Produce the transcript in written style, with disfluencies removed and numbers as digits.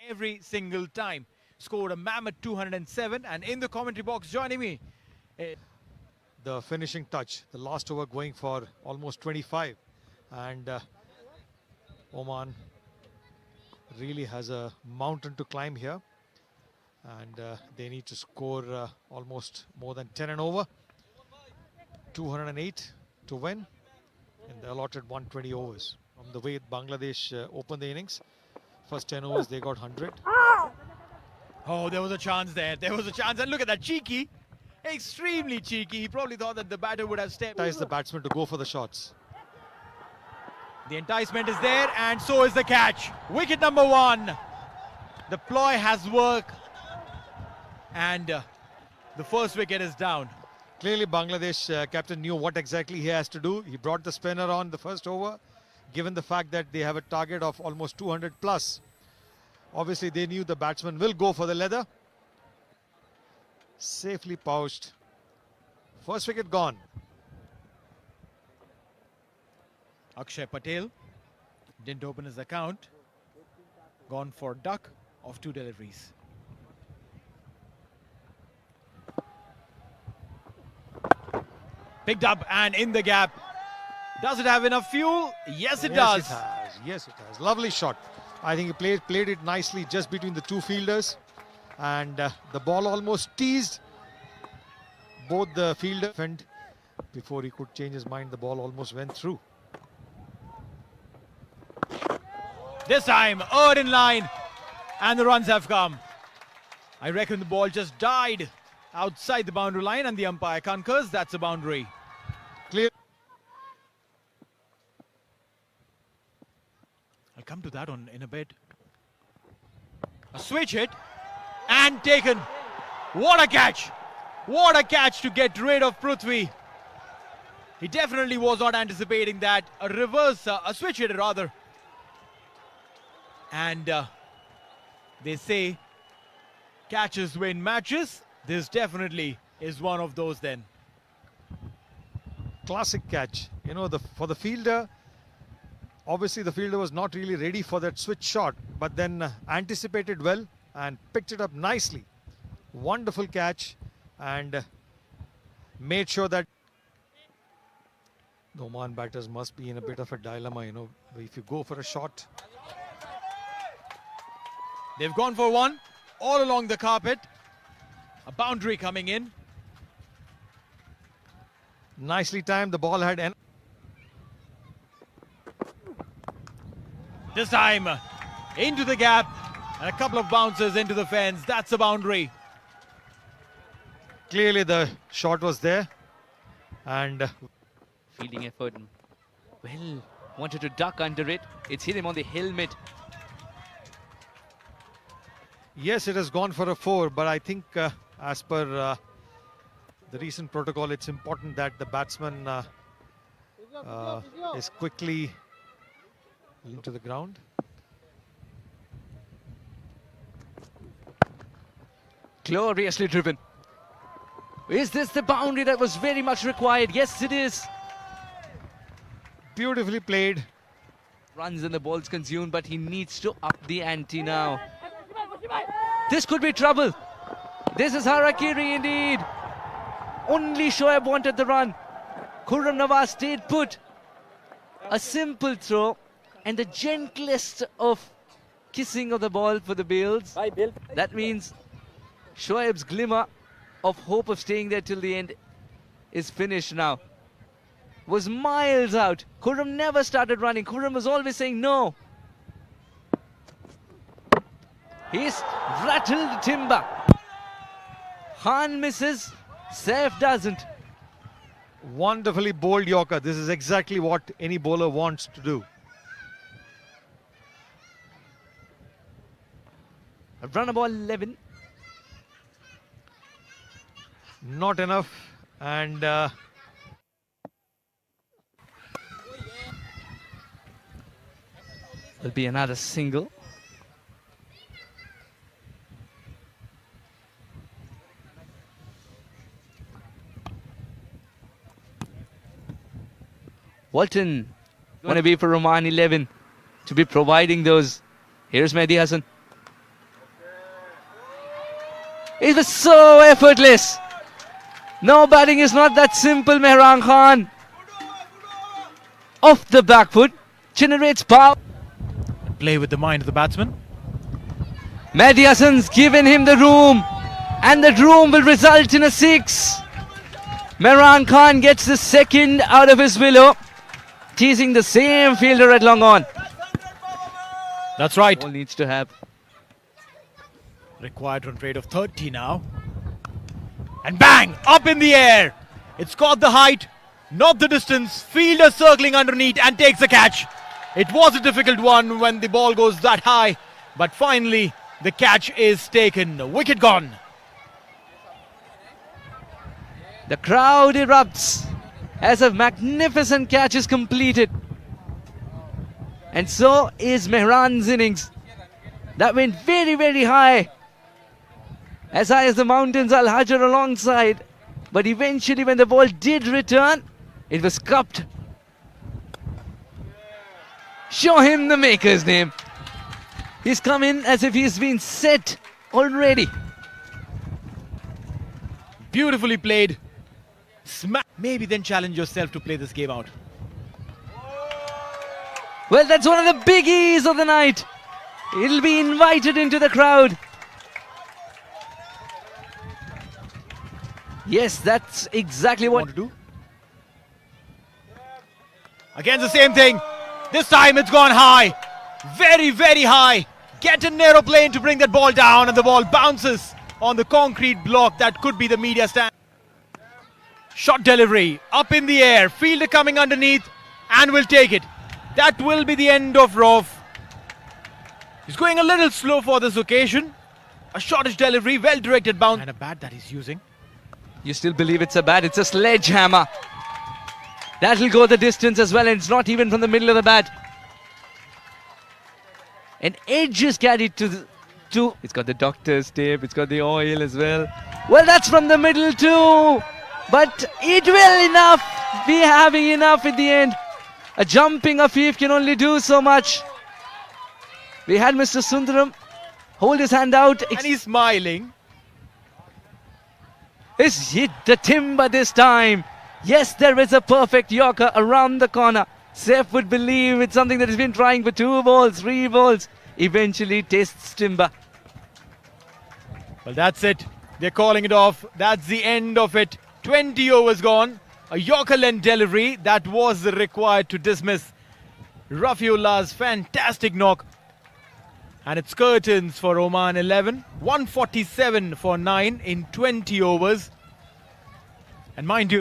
every single time. Scored a mammoth 207, and in the commentary box joining me, the finishing touch, the last over going for almost 25, and Oman really has a mountain to climb here, and they need to score almost more than 10 and over, 208 to win in the allotted 120 overs. From the way Bangladesh opened the innings, first 10 overs they got 100. Oh, there was a chance there. There was a chance, and look at that, cheeky, extremely cheeky. He probably thought that the batter would have stepped. Entice the batsman to go for the shots. The enticement is there, and so is the catch. Wicket number 1. The ploy has worked, and the first wicket is down. Clearly Bangladesh captain knew what exactly he has to do. He brought the spinner on the first over, given the fact that they have a target of almost 200 plus. Obviously they knew the batsman will go for the leather. Safely pouched. First wicket gone. Akshay Patel didn't open his account. Gone for duck of 2 deliveries. Picked up and in the gap. Does it have enough fuel? Yes, it does. Yes, it has. Yes, it has. Lovely shot. I think he played it nicely just between the two fielders, and the ball almost teased both the fielder, and before he could change his mind, the ball almost went through. This time, earned in line, and the runs have come. I reckon the ball just died outside the boundary line, and the umpire concurs. That's a boundary. Clear. I'll come to that in a bit. A switch hit and taken. What a catch! What a catch to get rid of Prithvi. He definitely was not anticipating that. A reverse, a switch hit rather. And they say catches win matches. This definitely is one of those then. Classic catch. You know, for the fielder, obviously the fielder was not really ready for that switch shot, but then anticipated well and picked it up nicely. Wonderful catch, and made sure that the Oman batters must be in a bit of a dilemma, you know, if you go for a shot. They've gone for one all along the carpet. A boundary coming in. Nicely timed, the ball had... This time into the gap, and a couple of bounces into the fence. That's a boundary. Clearly the shot was there, and fielding effort. Well, wanted to duck under it. It's hit him on the helmet. yes, it has gone for a 4, but I think as per the recent protocol, it's important that the batsman is quickly into the ground. Gloriously driven. Is this the boundary that was very much required? Yes, it is. Beautifully played. Runs and the ball's consumed, but he needs to up the ante now. This could be trouble. This is harakiri indeed. Only Shoaib wanted the run. Khurram Nawaz stayed put. A simple throw and the gentlest of kissing of the ball for the Bills. That means Shoaib's glimmer of hope of staying there till the end is finished now. Was miles out. Khurram never started running. Khurram was always saying no. He's rattled timber. Khan misses, Saif doesn't. Wonderfully bowled Yorker. This is exactly what any bowler wants to do. A run ball 11. Not enough, and There'll be another single. Walton going to be for Oman 11 to be providing those. Here's Mehdi Hassan. It was so effortless. No, batting is not that simple, Mehran Khan. Off the back foot, generates power. Play with the mind of the batsman. Mehdi Hassan's given him the room, and that room will result in a 6. Mehran Khan gets the second out of his willow, teasing the same fielder at long on. That's right. All needs to have. Required run rate of 30 now. And bang! Up in the air. It's got the height, not the distance. Fielder circling underneath and takes the catch. It was a difficult one when the ball goes that high, but finally the catch is taken. Wicket gone. The crowd erupts as a magnificent catch is completed. And so is Mehran's innings. That went very, very high. As high as the mountains, Al Hajar alongside. But eventually when the ball did return, it was cupped. Show him the maker's name. He's come in as if he's been set already. Beautifully played. Maybe then challenge yourself to play this game out. Well, that's one of the biggies of the night. It'll be invited into the crowd. Yes, that's exactly what to do. Again the same thing. This time it's gone high. Very, very high. Get an aeroplane to bring that ball down, and the ball bounces on the concrete block. That could be the media stand. Shot delivery up in the air. Fielder coming underneath and will take it. That will be the end of Rauf. He's going a little slow for this occasion. A shortish delivery, well directed bounce. And a bat that he's using. You still believe it's a bat? It's a sledgehammer. That'll go the distance as well, and it's not even from the middle of the bat. An edge is carried to it's got the doctor's tape, it's got the oil as well. Well, that's from the middle too. But it will be having enough at the end. A jumping Afif can only do so much. We had Mr. Sundaram hold his hand out. And he's smiling. It's hit the timber this time. Yes, there is a perfect Yorker around the corner. Saif would believe it's something that he's been trying for 2 balls, 3 balls. Eventually tastes timber. Well, that's it. They're calling it off. That's the end of it. 20 overs gone. A Yorker-length delivery that was required to dismiss Rafiullah's fantastic knock. And it's curtains for Oman 11. 147 for 9 in 20 overs. And mind you,